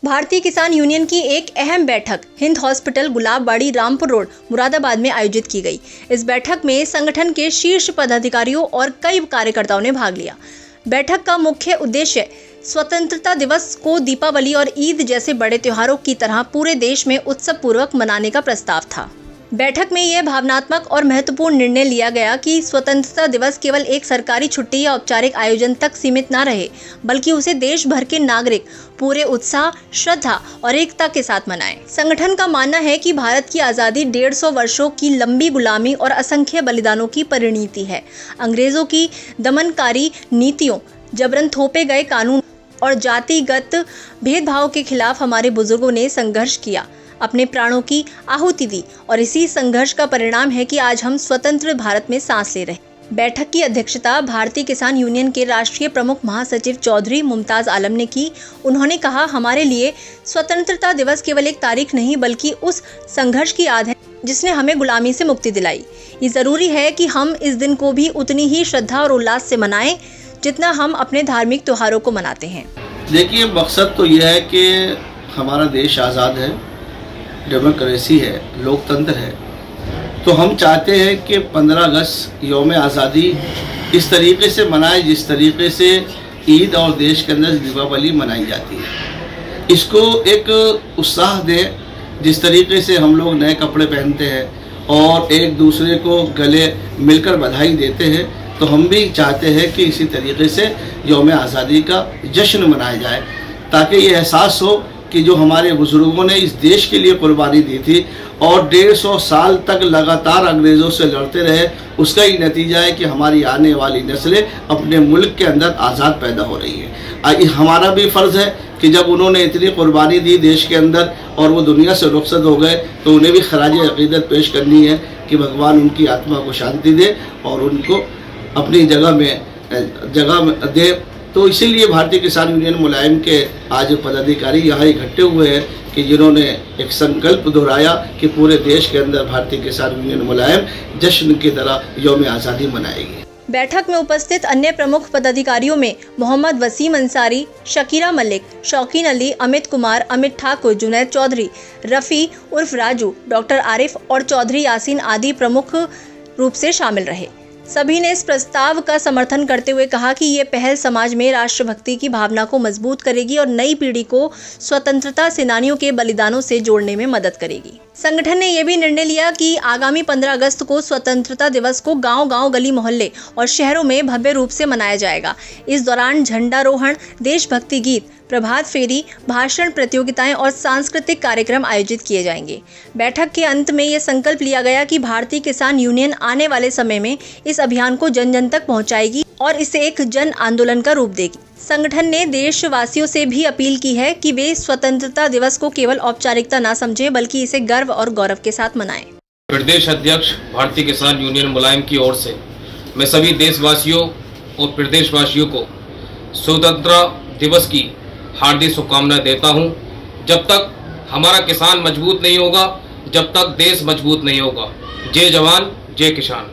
भारतीय किसान यूनियन की एक अहम बैठक हिंद हॉस्पिटल, गुलाबबाड़ी, रामपुर रोड, मुरादाबाद में आयोजित की गई। इस बैठक में संगठन के शीर्ष पदाधिकारियों और कई कार्यकर्ताओं ने भाग लिया। बैठक का मुख्य उद्देश्य स्वतंत्रता दिवस को दीपावली और ईद जैसे बड़े त्योहारों की तरह पूरे देश में उत्सव पूर्वक मनाने का प्रस्ताव था। बैठक में यह भावनात्मक और महत्वपूर्ण निर्णय लिया गया कि स्वतंत्रता दिवस केवल एक सरकारी छुट्टी या औपचारिक आयोजन तक सीमित न रहे, बल्कि उसे देश भर के नागरिक पूरे उत्साह, श्रद्धा और एकता के साथ मनाएं। संगठन का मानना है कि भारत की आज़ादी 150 वर्षों की लंबी गुलामी और असंख्य बलिदानों की परिणति है। अंग्रेजों की दमनकारी नीतियों, जबरन थोपे गए कानून और जातिगत भेदभाव के खिलाफ हमारे बुजुर्गों ने संघर्ष किया, अपने प्राणों की आहुति दी और इसी संघर्ष का परिणाम है कि आज हम स्वतंत्र भारत में सांस ले रहे हैं। बैठक की अध्यक्षता भारतीय किसान यूनियन के राष्ट्रीय प्रमुख महासचिव चौधरी मुमताज आलम ने की। उन्होंने कहा, हमारे लिए स्वतंत्रता दिवस केवल एक तारीख नहीं, बल्कि उस संघर्ष की याद है जिसने हमें गुलामी से मुक्ति दिलाई। ये जरूरी है कि हम इस दिन को भी उतनी ही श्रद्धा और उल्लास से मनाएं जितना हम अपने धार्मिक त्योहारों को मनाते हैं। देखिए, मकसद तो यह है कि हमारा देश आज़ाद है, डेमोक्रेसी है, लोकतंत्र है, तो हम चाहते हैं कि 15 अगस्त यौम आज़ादी इस तरीके से मनाए जिस तरीके से ईद और देश के अंदर दीपावली मनाई जाती है। इसको एक उत्साह दें जिस तरीके से हम लोग नए कपड़े पहनते हैं और एक दूसरे को गले मिलकर बधाई देते हैं, तो हम भी चाहते हैं कि इसी तरीके से यौम आज़ादी का जश्न मनाया जाए, ताकि ये एहसास हो कि जो हमारे बुजुर्गों ने इस देश के लिए कुर्बानी दी थी और 150 साल तक लगातार अंग्रेज़ों से लड़ते रहे, उसका ही नतीजा है कि हमारी आने वाली नस्लें अपने मुल्क के अंदर आज़ाद पैदा हो रही है। हमारा भी फ़र्ज़ है कि जब उन्होंने इतनी कुर्बानी दी देश के अंदर और वो दुनिया से रुखसत हो गए, तो उन्हें भी खराज अक़ीदत पेश करनी है कि भगवान उनकी आत्मा को शांति दे और उनको अपनी जगह दे। तो इसीलिए भारतीय किसान यूनियन मुलायम के आज पदाधिकारी यहाँ इकट्ठे हुए हैं कि जिन्होंने एक संकल्प दोहराया कि पूरे देश के अंदर भारतीय किसान यूनियन मुलायम जश्न की तरह यौम आज़ादी मनाएगी। बैठक में उपस्थित अन्य प्रमुख पदाधिकारियों में मोहम्मद वसीम अंसारी, शकीरा मलिक, शौकीन अली, अमित कुमार, अमित ठाकुर, जुनैद चौधरी, रफ़ी उर्फ राजू, डॉक्टर आरिफ और चौधरी यासीन आदि प्रमुख रूप से शामिल रहे। सभी ने इस प्रस्ताव का समर्थन करते हुए कहा कि ये पहल समाज में राष्ट्रभक्ति की भावना को मजबूत करेगी और नई पीढ़ी को स्वतंत्रता सेनानियों के बलिदानों से जोड़ने में मदद करेगी। संगठन ने यह भी निर्णय लिया कि आगामी 15 अगस्त को स्वतंत्रता दिवस को गांव-गांव, गली मोहल्ले और शहरों में भव्य रूप से मनाया जाएगा। इस दौरान झंडारोहण, देशभक्ति गीत, प्रभात फेरी, भाषण प्रतियोगिताएं और सांस्कृतिक कार्यक्रम आयोजित किए जाएंगे। बैठक के अंत में यह संकल्प लिया गया कि भारतीय किसान यूनियन आने वाले समय में इस अभियान को जन जन तक पहुंचाएगी और इसे एक जन आंदोलन का रूप देगी। संगठन ने देशवासियों से भी अपील की है कि वे स्वतंत्रता दिवस को केवल औपचारिकता न समझें, बल्कि इसे गर्व और गौरव के साथ मनाएं। प्रदेश अध्यक्ष भारतीय किसान यूनियन मुलायम की ओर से मैं सभी देशवासियों और प्रदेशवासियों को स्वतंत्रता दिवस की हार्दिक शुभकामनाएं देता हूं। जब तक हमारा किसान मजबूत नहीं होगा, जब तक देश मजबूत नहीं होगा। जय जवान, जय किसान।